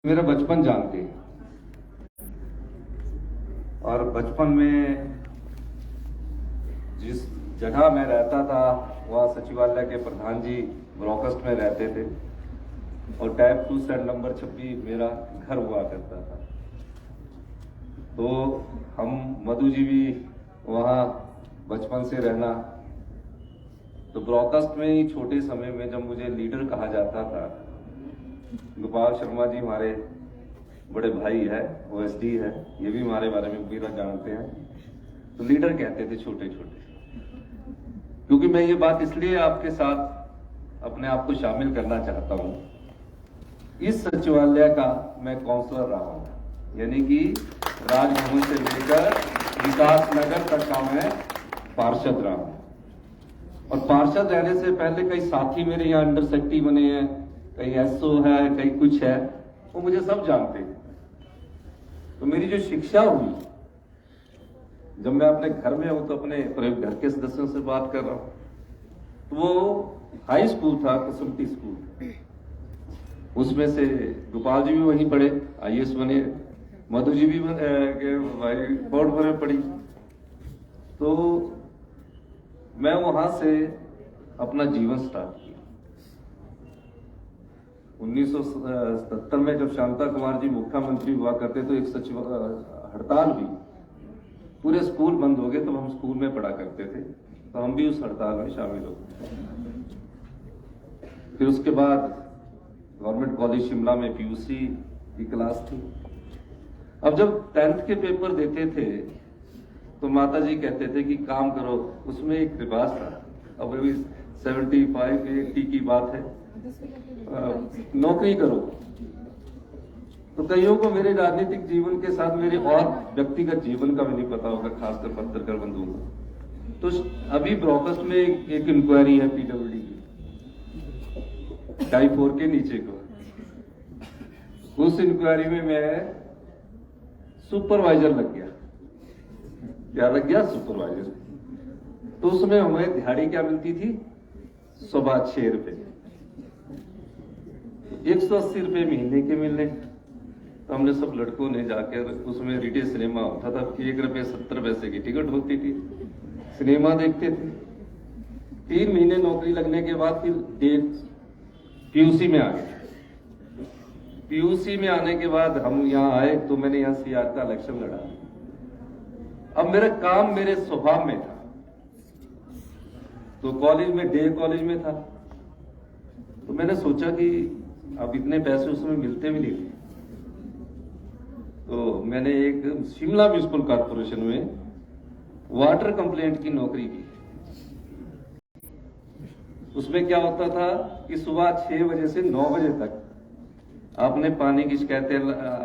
मेरा बचपन जानते हैं और बचपन में जिस जगह मैं रहता था वहाँ सचिवालय के प्रधान जी ब्रॉकस्ट में रहते थे और टैब 2 सेट नंबर 26 मेरा घर हुआ करता था। तो हम मधु जी भी वहाँ बचपन से रहना, तो ब्रॉकस्ट में ही छोटे समय में जब मुझे लीडर कहा जाता था, गोपाल शर्मा जी हमारे बड़े भाई है, ओएसडी है, ये भी हमारे बारे में पूरा जानते हैं, तो लीडर कहते थे छोटे छोटे। क्योंकि मैं ये बात इसलिए आपके साथ अपने आप को शामिल करना चाहता हूं, इस सचिवालय का मैं काउंसलर रहा हूं, यानी कि राजभवन से लेकर विकास नगर तक का मैं पार्षद रहा हूं। और पार्षद रहने से पहले कई साथी मेरे यहाँ अंडर सेक्रेटरी बने हैं, कहीं एसओ है, कहीं कुछ है, वो मुझे सब जानते हैं। तो मेरी जो शिक्षा हुई, जब मैं अपने घर में हूं तो अपने घर के सदस्यों से बात कर रहा हूं, तो वो हाई स्कूल था, कसुमती स्कूल, उसमें से गोपाल जी भी वहीं पढ़े, आईएएस बने, मधु जी भी बोर्ड भरे पढ़ी। तो मैं वहां से अपना जीवन स्टार्ट किया। 1977 में जब शांता कुमार जी मुख्यमंत्री हुआ करते तो एक सचिव हड़ताल हुई, पूरे स्कूल बंद हो गए, तो हम स्कूल में पढ़ा करते थे, तो हम भी उस हड़ताल में शामिल हो गए। फिर उसके बाद गवर्नमेंट कॉलेज शिमला में पीयूसी की क्लास थी। अब जब 10th के पेपर देते थे तो माता जी कहते थे कि काम करो, उसमें एक रिवाज था, अब अभी 75-80 की बात है, नौकरी करो। तो कईयों को मेरे राजनीतिक जीवन के साथ मेरे और व्यक्तिगत जीवन का भी नहीं पता होगा, खासकर पत्रकार बंधुओं का। तो अभी ब्रॉकस्ट में एक इंक्वायरी है पीडब्ल्यूडी की, टाइप 4 के नीचे को, उस इंक्वायरी में मैं सुपरवाइजर लग गया। क्या लग गया? सुपरवाइजर। तो उसमें हमें दिहाड़ी क्या मिलती थी? सुबह 6 रुपए, 180 रुपए महीने के मिलने। तो हमने सब लड़कों ने जाकर, उसमें रिटे सिनेमा होता था, 1 रुपए 70 पैसे की टिकट होती थी, सिनेमा देखते थे। 3 महीने नौकरी लगने के बाद फिर पीयूसी में आ गए। पीयूसी में आने के बाद हम यहाँ आए तो मैंने यहाँ सीआर का इलेक्शन लड़ा। अब मेरा काम मेरे स्वभाव में था, तो कॉलेज में, डे कॉलेज में था, तो मैंने सोचा कि अब इतने पैसे उसमें मिलते भी नहीं थे, तो मैंने एक शिमला म्यूनिसिपल कॉर्पोरेशन में वाटर कंप्लेंट की नौकरी की। उसमें क्या होता था कि सुबह 6 बजे से 9 बजे तक आपने पानी की शिकायतें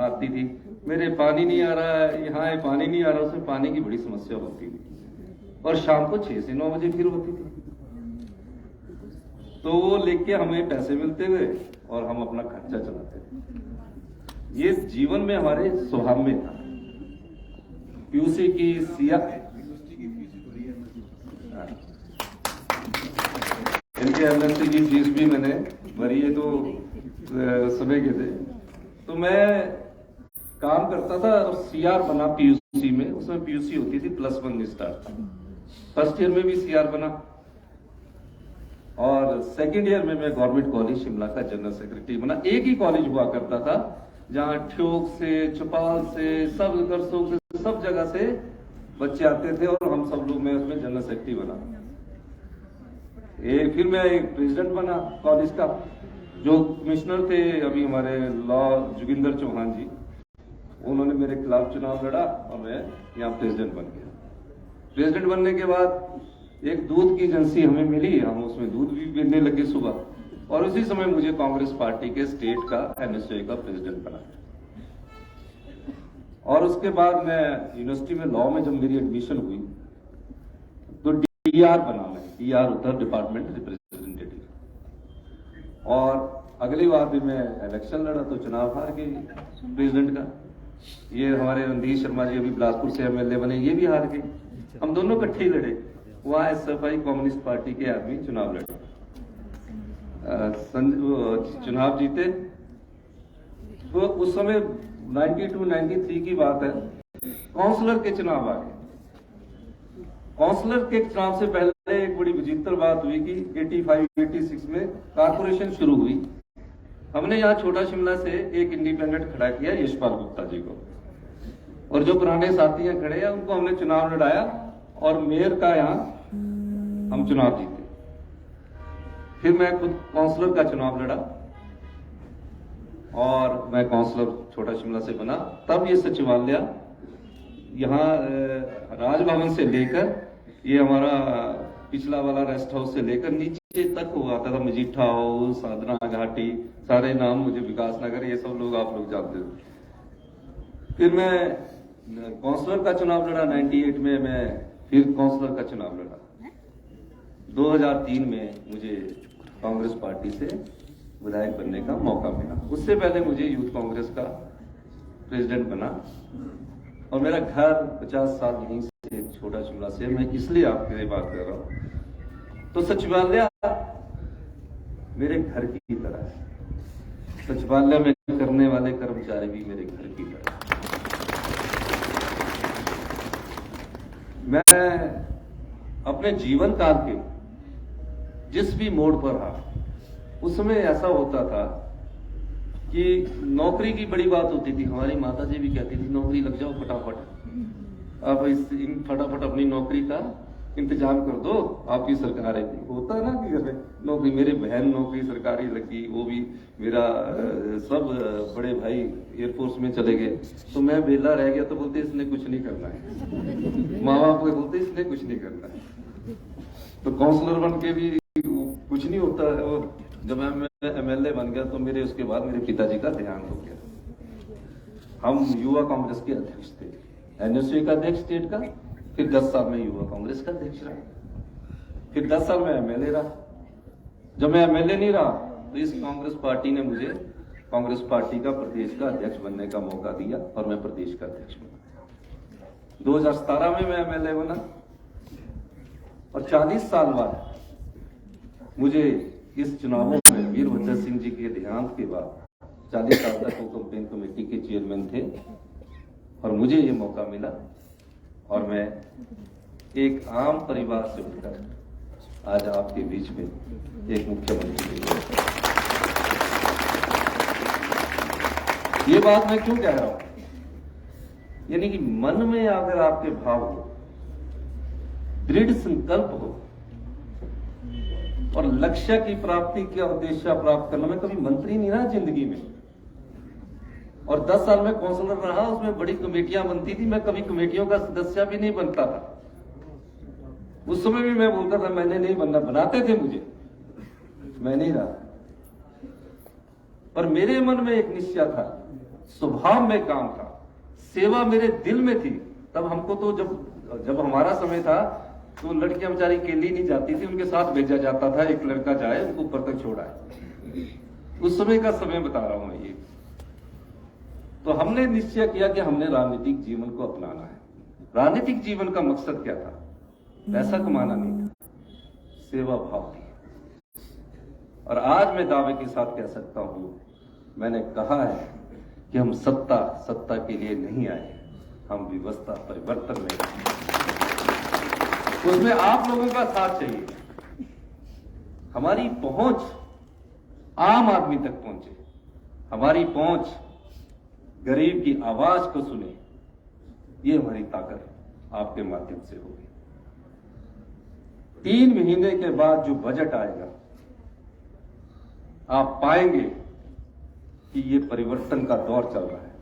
आती थी, मेरे पानी नहीं आ रहा है, यहाँ है पानी नहीं आ रहा, उसमें पानी की बड़ी समस्या होती थी। और शाम को 6 से 9 बजे फिर होती थी, तो वो लेके हमें पैसे मिलते हुए और हम अपना खर्चा चलाते थे। ये जीवन में हमारे स्वभाव में था। पीयूसी की इनके एमएससी की फीस भी मैंने भरी है, तो समय के थे। तो मैं काम करता था और सीआर बना पीयूसी में, उसमें पीयूसी होती थी +1 स्टार। फर्स्ट ईयर में भी सीआर बना और सेकंड ईयर में मैं गवर्नमेंट कॉलेज शिमला का जनरल सेक्रेटरी बना। एक ही कॉलेज हुआ करता था जहां ठियोग से, चौपाल से, सब करसोग से, सब जगह से बच्चे आते थे और हम सब लोग, मैं उसमें जनरल सेक्रेटरी बना। फिर मैं एक प्रेसिडेंट बना कॉलेज का। जो कमिश्नर थे अभी हमारे लॉ, जोगिंदर चौहान जी, उन्होंने मेरे खिलाफ चुनाव लड़ा और मैं यहाँ प्रेसिडेंट बन गया। प्रेसिडेंट बनने के बाद एक दूध की एजेंसी हमें मिली, हम उसमें दूध भी बेचने लगे सुबह, और उसी समय मुझे कांग्रेस पार्टी के स्टेट का एनएसए का प्रेसिडेंट बनाया। और उसके बाद मैं यूनिवर्सिटी में लॉ में जब मेरी एडमिशन हुई तो डीआर बना मैं, डीआर होता है डिपार्टमेंट रिप्रेजेंटेटिव। और अगली बार भी मैं इलेक्शन लड़ा तो चुनाव हार गए प्रेसिडेंट का। ये हमारे रणधीर शर्मा जी अभी बिलासपुर से एमएलए बने, ये भी हार गए। हम दोनों इकट्ठे लड़े, वहां एसएफआई कम्युनिस्ट पार्टी के आदमी चुनाव लड़े, चुनाव जीते। तो उस समय 92-93 की बात है, काउंसलर के चुनाव आ गए। काउंसलर के चुनाव से पहले एक बड़ी विचित्र बात हुई कि 85-86 में कारपोरेशन शुरू हुई। हमने यहाँ छोटा शिमला से एक इंडिपेंडेंट खड़ा किया, यशपाल गुप्ता जी को, और जो पुराने साथी यहाँ खड़े हैं उनको हमने चुनाव लड़ाया और मेयर का यहाँ हम चुनाव जीते। फिर मैं खुद काउंसलर का चुनाव लड़ा और मैं काउंसलर छोटा शिमला से बना। तब ये सचिवालय यहाँ राजभवन से लेकर ये हमारा पिछला वाला रेस्ट हाउस से लेकर नीचे तक हुआ था, मजीठा हाउस, साधना घाटी, सारे नाम मुझे, विकास नगर, ये सब लोग आप लोग जानते हो। फिर मैं काउंसलर का चुनाव लड़ा 98 में, मैं फिर काउंसलर का चुनाव लड़ा। 2003 में मुझे कांग्रेस पार्टी से विधायक बनने का मौका मिला। उससे पहले मुझे यूथ कांग्रेस का प्रेसिडेंट बना और मेरा घर 50 साल यहीं से, छोटा शिमला से, मैं इसलिए आपके लिए बात कर रहा हूं। तो सचिवालय मेरे घर की तरह है। सचिवालय में करने वाले कर्मचारी भी मेरे घर की तरह। मैं अपने जीवन काल के जिस भी मोड़ पर रहा, उसमें ऐसा होता था कि नौकरी की बड़ी बात होती थी। हमारी माता जी भी कहती थी नौकरी लग जाओ फटाफट, अब फटाफट अपनी नौकरी का इंतजाम कर दो, आपकी सरकार है। होता है ना कि घर में नौकरी, मेरे बहन नौकरी सरकारी लगी, वो भी मेरा सब बड़े भाई एयरफोर्स में चले गए, तो मैं बेला रह गया। तो बोलते इसने कुछ नहीं करना है, माँ बाप को बोलते इसने कुछ नहीं करना है। तो काउंसलर बन के भी कुछ नहीं होता है। और जब मैं MLA बन गया तो मेरे उसके बाद मेरे पिताजी का देहांत हो गया। हम युवा कांग्रेस के अध्यक्ष थे, NSU का अध्यक्ष स्टेट का, फिर 10 साल में युवा कांग्रेस का अध्यक्ष रहा, फिर 10 साल में MLA रहा। जब मैं MLA नहीं रहा तो इस कांग्रेस पार्टी ने मुझे कांग्रेस पार्टी का प्रदेश का अध्यक्ष बनने का मौका दिया और मैं प्रदेश का अध्यक्ष बना। 2017 में मैं MLA बना और 40 साल बाद मुझे इस चुनावों में वीरभद्र सिंह जी के देहांत के बाद 40 साल तक वो कैंपेन कमेटी के चेयरमैन थे और मुझे ये मौका मिला और मैं एक आम परिवार से उठकर आज आपके बीच में एक मुख्यमंत्री। ये बात मैं क्यों कह रहा हूं? यानी कि मन में अगर आपके भाव हो, दृढ़ संकल्प हो और लक्ष्य की प्राप्ति का उद्देश्य प्राप्त करना। मैं कभी मंत्री नहीं रहा जिंदगी में, और 10 साल में काउंसलर रहा, उसमें बड़ी कमेटियां बनती थी, मैं कभी कमेटियों का सदस्य भी नहीं बनता था। उस समय भी मैं बोलता था मैंने नहीं बनना, बनाते थे मुझे, मैं नहीं रहा। पर मेरे मन में एक निश्चय था, स्वभाव में काम था, सेवा मेरे दिल में थी। तब हमको तो जब हमारा समय था तो लड़कियां बेचारी अकेली नहीं जाती थी, उनके साथ भेजा जाता था, एक लड़का जाए उनको ऊपर तक छोड़ाए। उस समय का समय बता रहा हूं मैं ये। तो हमने निश्चय किया कि हमने राजनीतिक जीवन को अपनाना है। राजनीतिक जीवन का मकसद क्या था? पैसा कमाना नहीं था, सेवा भाव थी। और आज मैं दावे के साथ कह सकता हूं, मैंने कहा है कि हम सत्ता के लिए नहीं आए, हम व्यवस्था परिवर्तन में आए। उसमें आप लोगों का साथ चाहिए। हमारी पहुंच आम आदमी तक पहुंचे, हमारी पहुंच गरीब की आवाज को सुने, ये हमारी ताकत आपके माध्यम से होगी। 3 महीने के बाद जो बजट आएगा, आप पाएंगे कि ये परिवर्तन का दौर चल रहा है।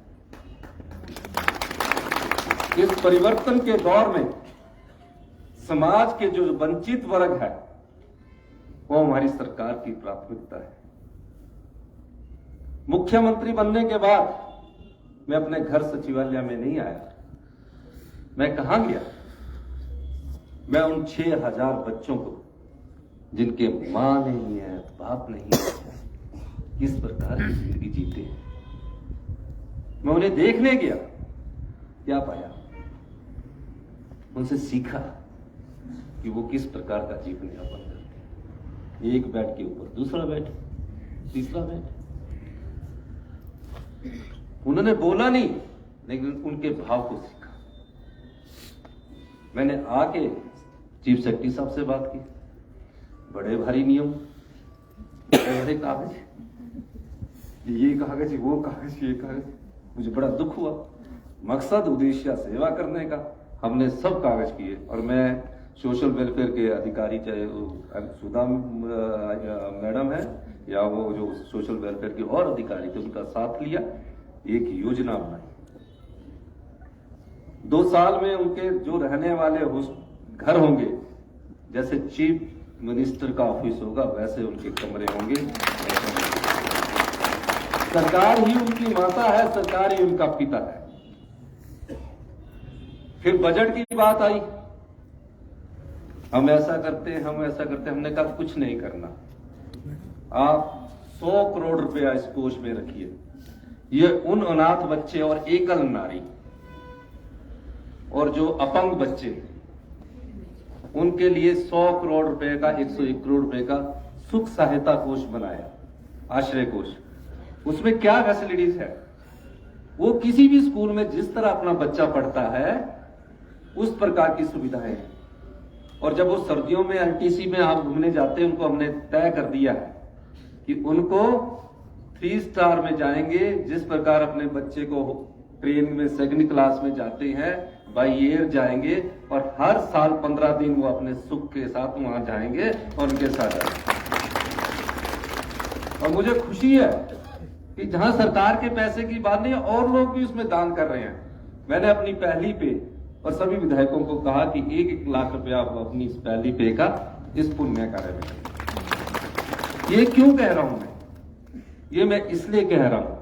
इस परिवर्तन के दौर में समाज के जो वंचित वर्ग है, वो हमारी सरकार की प्राथमिकता है। मुख्यमंत्री बनने के बाद मैं अपने घर सचिवालय में नहीं आया। मैं कहां गया? मैं उन 6000 बच्चों को, जिनके मां नहीं है, बाप नहीं है, किस प्रकार की जिंदगी जीते हैं, मैं उन्हें देखने गया। क्या पाया? उनसे सीखा कि वो किस प्रकार का जीवन यापन करते हैं। एक बेड के ऊपर दूसरा बेड, तीसरा बेड। उन्होंने बोला नहीं, लेकिन उनके भाव को सीखा। मैंने आके चीफ सेक्रेटरी साहब से बात की, बड़े भारी नियम, बड़े भारी कागज, ये कागज, वो कागज, ये कागज। मुझे बड़ा दुख हुआ। मकसद उद्देश्य सेवा करने का, हमने सब कागज किए। और मैं सोशल वेलफेयर के अधिकारी, चाहे सुधा मैडम है या वो जो सोशल वेलफेयर के और अधिकारी थे, उनका साथ लिया, एक योजना बनाई। 2 साल में उनके जो रहने वाले घर होंगे, जैसे चीफ मिनिस्टर का ऑफिस होगा वैसे उनके कमरे होंगे। सरकार ही उनकी माता है, सरकार ही उनका पिता है। फिर बजट की बात आई, हम ऐसा करते हैं, हम ऐसा करते हैं। हमने कहा कुछ नहीं करना, आप 100 करोड़ रुपया इस कोष में रखिए। ये उन अनाथ बच्चे और एकल नारी और जो अपंग बच्चे, उनके लिए 100 करोड़ रुपए का, 101 करोड़ रुपए का सुख सहायता कोष बनाया, आश्रय कोष। उसमें क्या फैसिलिटीज है, वो किसी भी स्कूल में जिस तरह अपना बच्चा पढ़ता है उस प्रकार की सुविधाएं हैं। और जब वो सर्दियों में आरटीसी में आप घूमने जाते हैं, उनको हमने तय कर दिया है कि उनको 3 स्टार में जाएंगे, जिस प्रकार अपने बच्चे को ट्रेन में 2nd क्लास में जाते हैं, बाई एयर जाएंगे, और हर साल 15 दिन वो अपने सुख के साथ वहां जाएंगे और उनके साथ जाएंगे। और मुझे खुशी है कि जहां सरकार के पैसे की बात नहीं है, और लोग भी उसमें दान कर रहे हैं। मैंने अपनी पहली पे और सभी विधायकों को कहा कि 1-1 लाख रुपया आप अपनी इस पहली पे का इस पुण्य कार्य में करें। ये क्यों कह रहा हूं ये मैं इसलिए कह रहा हूं,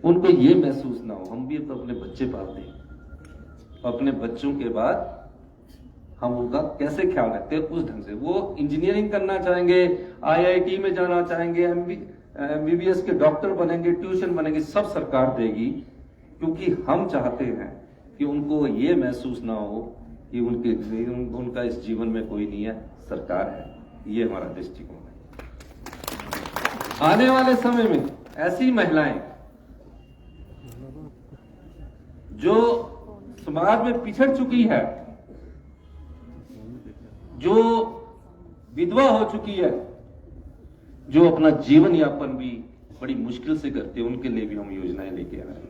उनको ये महसूस ना हो, हम भी तो अपने बच्चे पालते हैं, अपने बच्चों के बाद हम उनका कैसे ख्याल रखते हैं उस ढंग से। वो इंजीनियरिंग करना चाहेंगे, IIT में जाना चाहेंगे, MBBS के डॉक्टर बनेंगे, ट्यूशन बनेंगे, सब सरकार देगी, क्योंकि हम चाहते हैं कि उनको ये महसूस ना हो कि उनका इस जीवन में कोई नहीं है, सरकार है। ये हमारा दृष्टिकोण है। आने वाले समय में ऐसी महिलाएं जो समाज में पिछड़ चुकी है, जो विधवा हो चुकी है, जो अपना जीवन यापन भी बड़ी मुश्किल से करते हैं, उनके लिए भी हम योजनाएं लेके आ रहे हैं।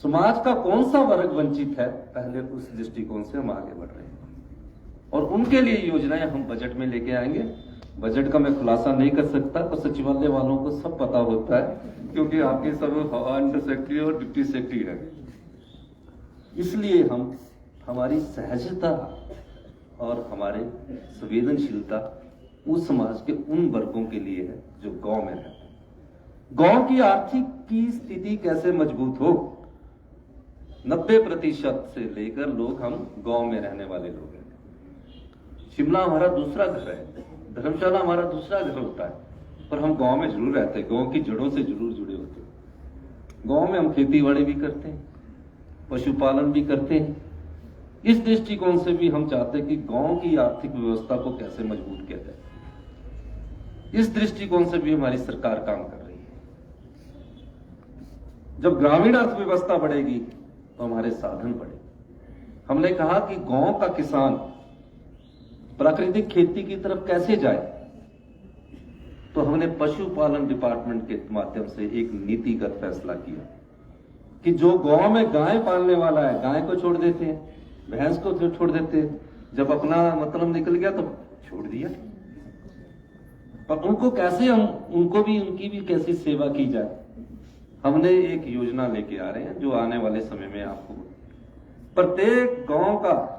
समाज का कौन सा वर्ग वंचित है, पहले उस दृष्टिकोण से हम आगे बढ़ रहे हैं और उनके लिए योजनाएं हम बजट में लेके आएंगे। बजट का मैं खुलासा नहीं कर सकता, तो सचिवालय वालों को सब पता होता है, क्योंकि आपके सब अंडर सेक्रेटरी और डिप्टी सेक्रेटरी है। इसलिए हम हमारी सहजता और हमारे संवेदनशीलता उस समाज के उन वर्गों के लिए है जो गांव में रहते हैं। गांव की आर्थिक की स्थिति कैसे मजबूत हो, 90% से लेकर लोग हम गांव में रहने वाले लोग हैं। शिमला हमारा दूसरा घर है, धर्मशाला हमारा दूसरा घर होता है, पर हम गांव में जरूर रहते हैं, गांव की जड़ों से जरूर जुड़े होते हैं। गांव में हम खेती बाड़ी भी करते हैं, पशुपालन भी करते हैं। इस दृष्टिकोण से भी हम चाहते हैं कि गांव की आर्थिक व्यवस्था को कैसे मजबूत किया जाए, इस दृष्टिकोण से भी हमारी सरकार काम कर रही है। जब ग्रामीण अर्थव्यवस्था बढ़ेगी तो हमारे साधन बढ़ेंगे। हमने कहा कि गांव का किसान प्राकृतिक खेती की तरफ कैसे जाए, तो हमने पशुपालन डिपार्टमेंट के माध्यम से एक नीतिगत फैसला किया कि जो गांव में गाय पालने वाला है, गाय को छोड़ देते हैं, भैंस को छोड़ देते हैं, जब अपना मतलब निकल गया तो छोड़ दिया। पर उनको कैसे हम उनकी भी कैसी सेवा की जाए, हमने एक योजना लेके आ रहे हैं जो आने वाले समय में आपको प्रत्येक गांव का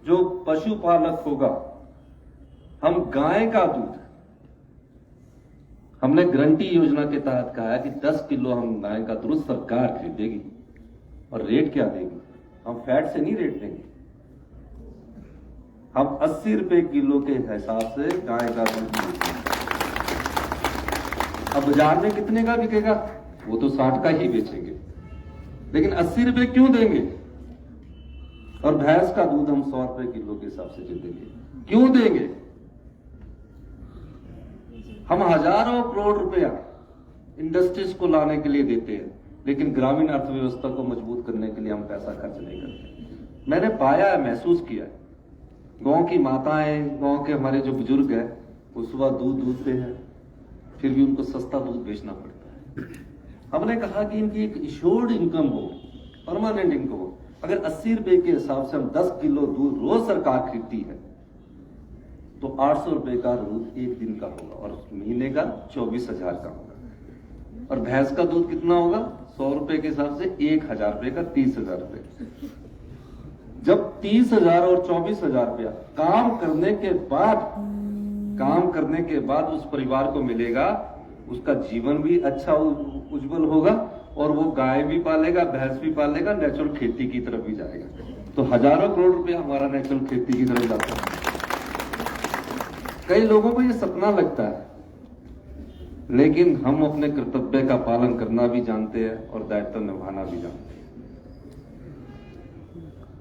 जो पशुपालक होगा, हम गाय का दूध, हमने गारंटी योजना के तहत कहा है कि 10 किलो हम गाय का दूध सरकार खरीदेगी। और रेट क्या देगी, हम फैट से नहीं रेट देंगे, हम 80 रुपए किलो के हिसाब से गाय का दूध बेचेंगे। अब बाजार में कितने का बिकेगा, वो तो 60 का ही बेचेंगे, लेकिन 80 रुपए क्यों देंगे। और भैंस का दूध हम 100 रुपए किलो के हिसाब से देंगे, क्यों देंगे। हम हजारों करोड़ रुपया इंडस्ट्रीज को लाने के लिए देते हैं, लेकिन ग्रामीण अर्थव्यवस्था को मजबूत करने के लिए हम पैसा खर्च नहीं करते। मैंने पाया है, महसूस किया है, गांव की माताएं, गांव के हमारे जो बुजुर्ग हैं, वो सुबह दूध दूधते हैं, फिर भी उनको सस्ता दूध बेचना पड़ता है। हमने कहा कि इनकी एक इश्योर्ड इनकम हो, परमानेंट इनकम हो। अगर 80 रुपए के हिसाब से हम 10 किलो दूध रोज सरकार खरीदती है तो 800 रुपए का दूध एक दिन का होगा और महीने का 24,000 का होगा। और भैंस का दूध कितना होगा? 100 रुपए के हिसाब से 1,000 रुपए का 30,000 रुपए। जब 30,000 और 24,000 रुपया काम करने के बाद उस परिवार को मिलेगा, उसका जीवन भी अच्छा उज्जवल होगा और वो गाय भी पालेगा, भैंस भी पालेगा, नेचुरल खेती की तरफ भी जाएगा। तो हजारों करोड़ रुपया हमारा नेचुरल खेती की तरफ जाता है। कई लोगों को ये सपना लगता है, लेकिन हम अपने कर्तव्य का पालन करना भी जानते हैं और दायित्व निभाना भी जानते हैं।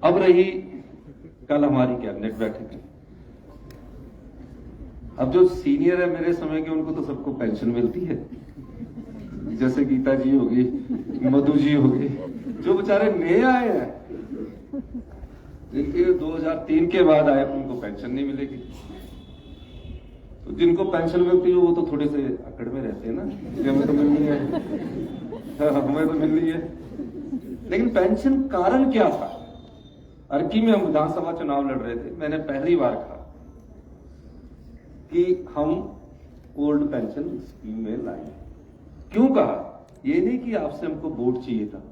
अब रही कल हमारी कैबिनेट बैठक। अब जो सीनियर है मेरे समय के, उनको तो सबको पेंशन मिलती है, जैसे गीता जी होगी, मधु जी होगी। जो बेचारे नए आए हैं, जिनके 2003 के बाद आए, उनको पेंशन नहीं मिलेगी। तो जिनको पेंशन मिलती है वो तो थोड़े से अकड़ में रहते हैं ना, हमें तो मिलनी है, हमें तो मिल रही है। लेकिन पेंशन कारण क्या था? अर्की में हम विधानसभा चुनाव लड़ रहे थे, मैंने पहली बार कहा कि हम ओल्ड पेंशन स्कीम में लाए। क्यों कहा? ये नहीं कि आपसे हमको वोट चाहिए था,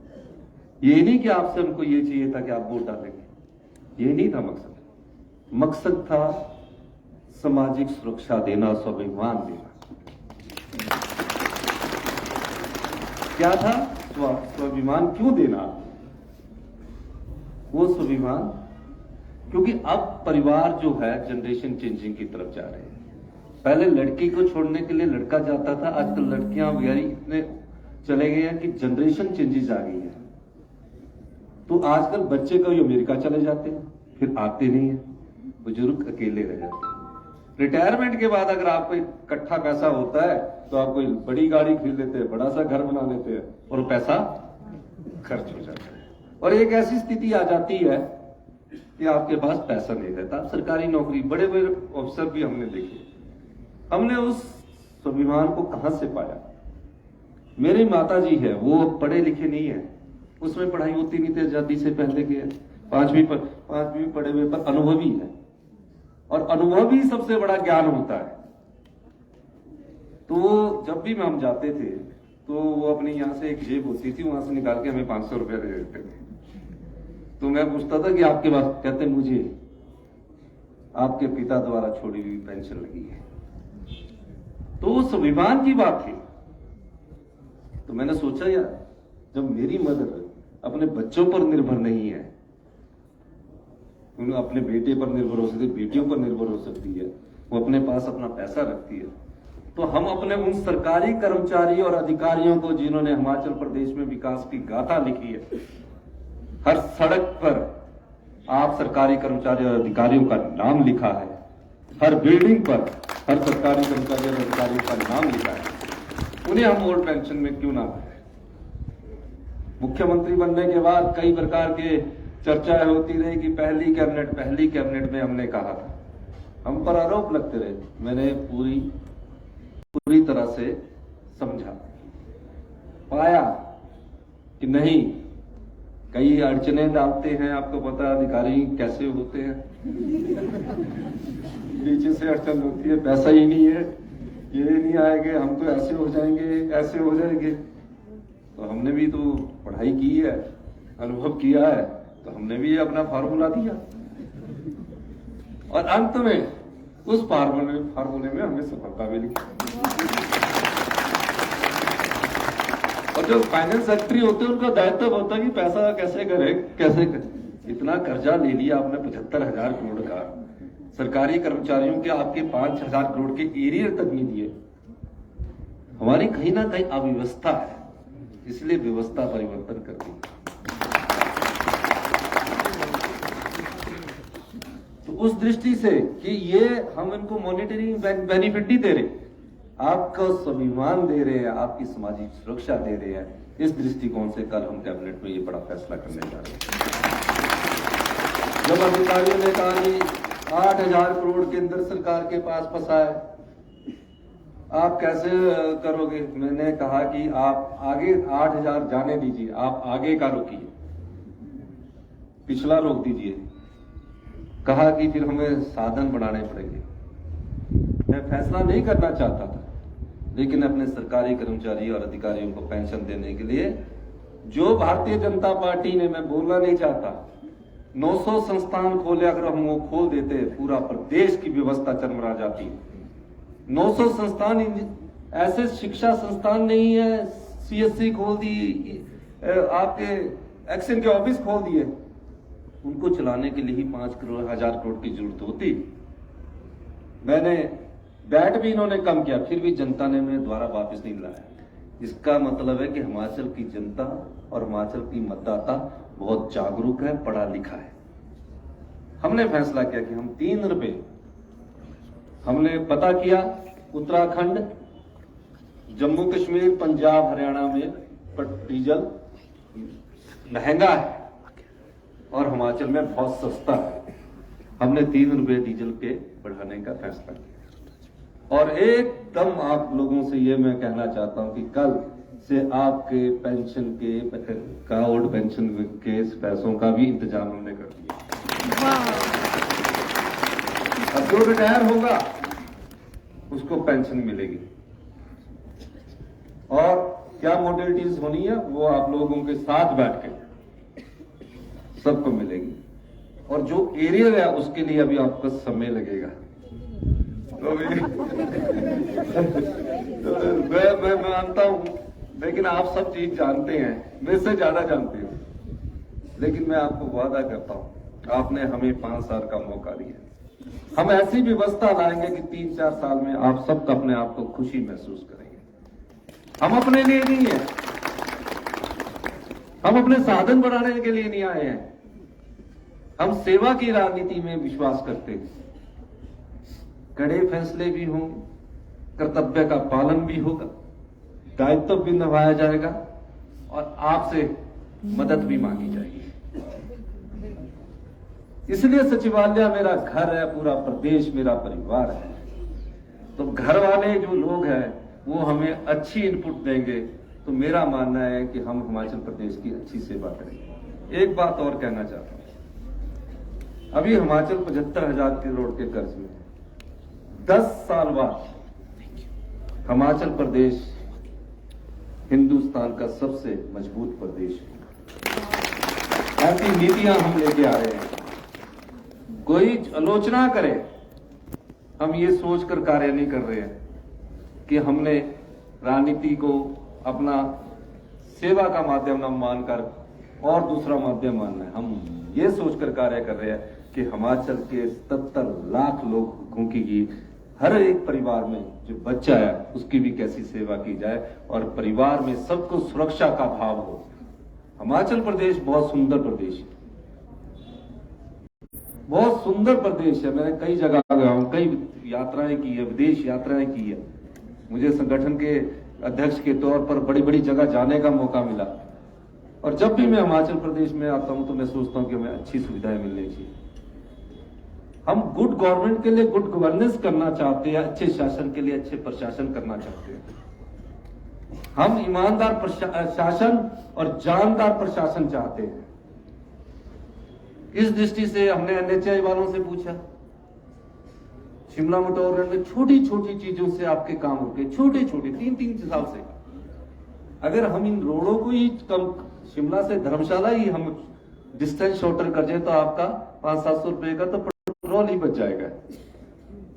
ये नहीं कि आपसे हमको ये चाहिए था कि आप वोट डालेंगे, ये नहीं था मकसद। मकसद था सामाजिक सुरक्षा देना, स्वाभिमान देना। क्या था? स्वाभिमान क्यों देना? वो स्वाभिमान क्योंकि अब परिवार जो है जनरेशन चेंजिंग की तरफ जा रहे हैं। पहले लड़की को छोड़ने के लिए लड़का जाता था, आजकल लड़कियां वगैरह इतने चले गए हैं कि जनरेशन चेंजेस आ गई है। तो आजकल बच्चे कभी अमेरिका चले जाते हैं, फिर आते नहीं है, बुजुर्ग अकेले रह जाते हैं। रिटायरमेंट के बाद अगर आपको इकट्ठा पैसा होता है तो आप कोई बड़ी गाड़ी खरीद लेते हैं, बड़ा सा घर बना लेते हैं और पैसा खर्च हो जाता है। और एक ऐसी स्थिति आ जाती है कि आपके पास पैसा नहीं रहता। सरकारी नौकरी, बड़े बड़े अफसर भी हमने देखे। हमने उस स्वाभिमान को कहां से पाया? मेरी माता जी है, वो पढ़े लिखे नहीं है, उसमें पढ़ाई होती नहीं थी आजादी से पहले के, 5वीं पढ़े हुए, पर अनुभवी है। और अनुभव ही सबसे बड़ा ज्ञान होता है। तो जब भी हम जाते थे तो वो अपनी यहाँ से एक जेब होती थी, वहां से निकाल के हमें 500 रुपया दे देते थे। तो मैं पूछता था कि आपके पास? कहते मुझे आपके पिता द्वारा छोड़ी हुई पेंशन लगी है। तो वो स्वाभिमान की बात थी। तो मैंने सोचा यार, जब मेरी मदर अपने बच्चों पर निर्भर नहीं है, उन्हें अपने बेटे पर निर्भर हो सकती है, बेटियों पर निर्भर हो सकती है, वो अपने पास अपना पैसा रखती है, तो हम अपने उन सरकारी कर्मचारी और अधिकारियों को, जिन्होंने हिमाचल प्रदेश में विकास की गाथा लिखी है, हर सड़क पर आप सरकारी कर्मचारी और अधिकारियों का नाम लिखा है, हर बिल्डिंग पर हर सरकारी कर्मचारी और अधिकारियों का नाम लिखा है, उन्हें हम ओल्ड पेंशन में क्यों ना लाए? मुख्यमंत्री बनने के बाद कई प्रकार के चर्चाएं होती रही कि पहली कैबिनेट में हमने कहा था, हम पर आरोप लगते रहे। मैंने पूरी तरह से समझा, पाया कि नहीं, कई अड़चने डालते हैं, आपको पता है अधिकारी कैसे होते हैं, पीछे से अड़चन होती है, पैसा ही नहीं है, ये नहीं आएंगे, हम तो ऐसे हो जाएंगे, ऐसे हो जाएंगे। तो हमने भी तो पढ़ाई की है, अनुभव किया है, तो हमने भी अपना फार्मूला दिया और अंत में उस फार्मूले में हमें सफलता मिली। और जो फाइनेंस सेक्रेटरी होते हैं, उनका दायित्व होता है कि पैसा कैसे करें। इतना कर्जा ले लिया आपने 75,000 करोड़ का, सरकारी कर्मचारियों के आपके 5,000 करोड़ के एरियर तक नहीं दिए। हमारी कहीं ना कहीं अव्यवस्था है, इसलिए व्यवस्था परिवर्तन करती है। तो उस दृष्टि से कि ये हम इनको मॉनिटरी बेनिफिट नहीं दे रहे, आपका स्वाभिमान दे रहे हैं, आपकी सामाजिक सुरक्षा दे रहे हैं। इस दृष्टिकोण से कल हम कैबिनेट में ये बड़ा फैसला करने जा रहे हैं। जब अधिकारियों ने कहा कि 8,000 करोड़ केंद्र सरकार के पास फंसा है, आप कैसे करोगे? मैंने कहा कि आप आगे 8,000 जाने दीजिए, आप आगे का रोकिए, पिछला रोक दीजिए। कहा कि फिर हमें साधन बनाने पड़ेंगे। मैं फैसला नहीं करना चाहता था, लेकिन अपने सरकारी कर्मचारी और अधिकारियों को पेंशन देने के लिए जो भारतीय जनता पार्टी ने, मैं बोलना नहीं चाहता, 900 संस्थान खोले, अगर हम वो खोल देते पूरा प्रदेश की व्यवस्था चरमरा जाती। 900 संस्थान, ऐसे शिक्षा संस्थान नहीं है, सीएससी खोल दी, आपके एक्शन के ऑफिस खोल दिए, उनको चलाने के लिए ही 5,000 करोड़ की जरूरत होती। मैंने बैट भी इन्होंने कम किया, फिर भी जनता ने मेरे द्वारा वापस नहीं लाया। इसका मतलब है कि हिमाचल की जनता और हिमाचल की मतदाता बहुत जागरूक है, पढ़ा लिखा है। हमने फैसला किया कि हम 3 रुपए, हमने पता किया उत्तराखंड, जम्मू कश्मीर, पंजाब, हरियाणा में डीजल महंगा है और हिमाचल में बहुत सस्ता है। हमने 3 रुपए डीजल के बढ़ाने का फैसला किया। और एकदम आप लोगों से ये मैं कहना चाहता हूं कि कल से आपके पेंशन के ओल्ड पेंशन के पैसों का भी इंतजाम हमने कर दिया। अब जो रिटायर होगा उसको पेंशन मिलेगी, और क्या मॉडलिटीज होनी है वो आप लोगों के साथ बैठ के सबको मिलेगी। और जो एरियर है उसके लिए अभी आपको समय लगेगा। तो मैं मानता हूं, लेकिन आप सब चीज जानते हैं, मेरे से ज्यादा जानते हो, लेकिन मैं आपको वादा करता हूं, आपने हमें 5 साल का मौका दिया। हम ऐसी व्यवस्था लाएंगे कि 3-4 साल में आप सब अपने आप को खुशी महसूस करेंगे। हम अपने लिए नहीं है, हम अपने साधन बढ़ाने के लिए नहीं आए हैं। हम सेवा की राजनीति में विश्वास करते हैं। कड़े फैसले भी होंगे, कर्तव्य का पालन भी होगा, दायित्व भी निभाया जाएगा और आपसे मदद भी मांगी जाएगी। इसलिए सचिवालय मेरा घर है, पूरा प्रदेश मेरा परिवार है। तो घर वाले जो लोग हैं वो हमें अच्छी इनपुट देंगे, तो मेरा मानना है कि हम हिमाचल प्रदेश की अच्छी सेवा करेंगे। एक बात और कहना चाहता हूं, अभी हिमाचल 75,000 करोड़ के कर्ज में, 10 साल बाद हिमाचल प्रदेश हिंदुस्तान का सबसे मजबूत प्रदेश है। ऐसी नीतियां हम लेके आ रहे हैं। कोई आलोचना करे, हम ये सोचकर कार्य नहीं कर रहे हैं कि हमने राजनीति को अपना सेवा का माध्यम न मानकर और दूसरा माध्यम मानना है। हम ये सोचकर कार्य कर रहे हैं कि हिमाचल के 77 लाख लोगों की, हर एक परिवार में जो बच्चा है उसकी भी कैसी सेवा की जाए और परिवार में सबको सुरक्षा का भाव हो। हिमाचल प्रदेश बहुत सुंदर प्रदेश है, बहुत सुंदर प्रदेश है। मैंने कई जगह गया हूं, कई यात्राएं की है, विदेश यात्राएं की है। मुझे संगठन के अध्यक्ष के तौर पर बड़ी बड़ी जगह जाने का मौका मिला, और जब भी मैं हिमाचल प्रदेश में आता हूं तो मैं सोचता हूं कि हमें अच्छी सुविधाएं मिलनी चाहिए। हम गुड गवर्नमेंट के लिए गुड गवर्नेंस करना चाहते हैं, अच्छे शासन के लिए अच्छे प्रशासन करना चाहते हैं। हम ईमानदार शासन और जानदार प्रशासन चाहते हैं। इस दृष्टि से हमने एनएचआई वालों से पूछा, शिमला मटौर में छोटी छोटी चीजों से आपके काम हो गए, छोटे छोटे 3-3 साल से। अगर हम इन रोडों को ही कम, शिमला से धर्मशाला ही हम डिस्टेंस शॉर्टर कर जाए तो आपका 500-700 रुपए का तो पेट्रोल ही बच जाएगा।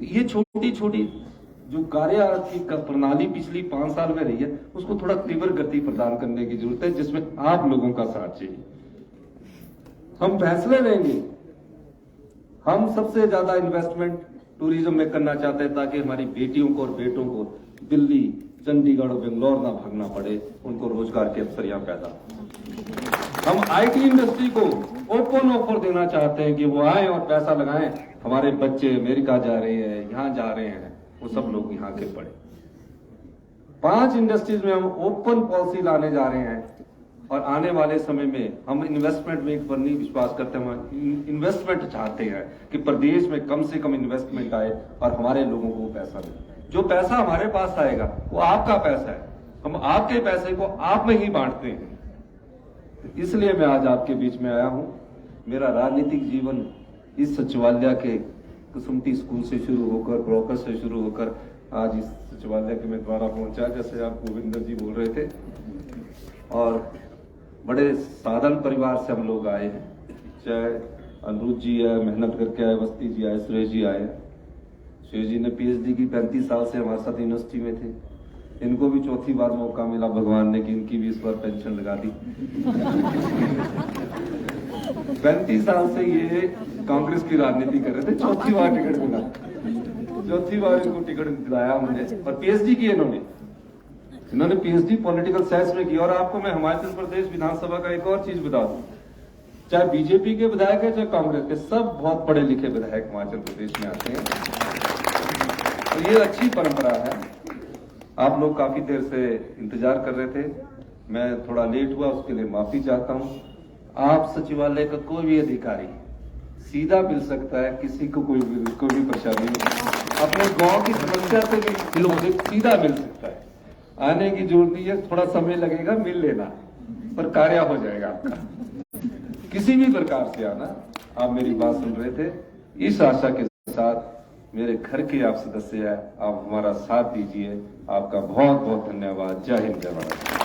ये छोटी छोटी जो कार्य की प्रणाली पिछली 5 साल में रही है, उसको थोड़ा तीव्र गति प्रदान करने की जरूरत है, जिसमें आप लोगों का साथ चाहिए। हम फैसले लेंगे। हम सबसे ज्यादा इन्वेस्टमेंट टूरिज्म में करना चाहते हैं, ताकि हमारी बेटियों को और बेटों को दिल्ली, चंडीगढ़ और बेंगलोर ना भागना पड़े, उनको रोजगार के अवसर यहाँ पैदा। हम आईटी इंडस्ट्री को ओपन ऑफर देना चाहते हैं कि वो आए और पैसा लगाएं। हमारे बच्चे अमेरिका जा रहे हैं, यहाँ जा रहे हैं, वो सब लोग यहाँ के पढ़े। 5 इंडस्ट्रीज में हम ओपन पॉलिसी लाने जा रहे हैं और आने वाले समय में हम इन्वेस्टमेंट में पर नहीं विश्वास करते, हम इन्वेस्टमेंट चाहते हैं कि प्रदेश में कम से कम इन्वेस्टमेंट आए और हमारे लोगों को पैसा मिले। जो पैसा हमारे पास आएगा वो आपका पैसा है, हम आपके पैसे को आप में ही बांटते हैं। इसलिए मैं आज आपके बीच में आया हूं। मेरा राजनीतिक जीवन इस सचिवालय के कुसुमटी स्कूल से शुरू होकर, ब्रोकर से शुरू होकर आज इस सचिवालय के मैं द्वारा पहुंचा, जैसे आप गोविंदर जी बोल रहे थे। और बड़े साधारण परिवार से हम लोग आए हैं, चाहे अनुरुद्ध जी आए, मेहनत करके आए, अवस्थी जी आए, सुरेश जी आए। सुरेश जी ने पीएचडी की, 35 साल से हमारे साथ यूनिवर्सिटी में थे। इनको भी चौथी बार मौका मिला भगवान ने कि इनकी भी इस बार पेंशन लगा दी। 35 साल से ये कांग्रेस की राजनीति कर रहे थे, चौथी बार टिकट मिला, चौथी बार इनको टिकट दिलाया हमने। और पीएचडी की इन्होंने पीएचडी पॉलिटिकल साइंस में की। और आपको मैं हिमाचल प्रदेश विधानसभा का एक और चीज बता दूं, चाहे बीजेपी के विधायक है चाहे कांग्रेस के, सब बहुत पढ़े लिखे विधायक हिमाचल प्रदेश में आते हैं। तो ये अच्छी परंपरा है। आप लोग काफी देर से इंतजार कर रहे थे, मैं थोड़ा लेट हुआ, उसके लिए माफी चाहता हूं। आप सचिवालय का कोई भी अधिकारी सीधा मिल सकता है, किसी को कोई भी परेशानी नहीं, अपने गांव की समस्या से भी सीधा मिल सकता है। आने की जरूरत नहीं है, थोड़ा समय लगेगा, मिल लेना, पर कार्य हो जाएगा आपका। किसी भी प्रकार से आना। आप मेरी बात सुन रहे थे, इस आशा के साथ मेरे घर के आप सदस्य हैं, आप हमारा साथ दीजिए। आपका बहुत बहुत धन्यवाद। जय हिंद, जय भारत।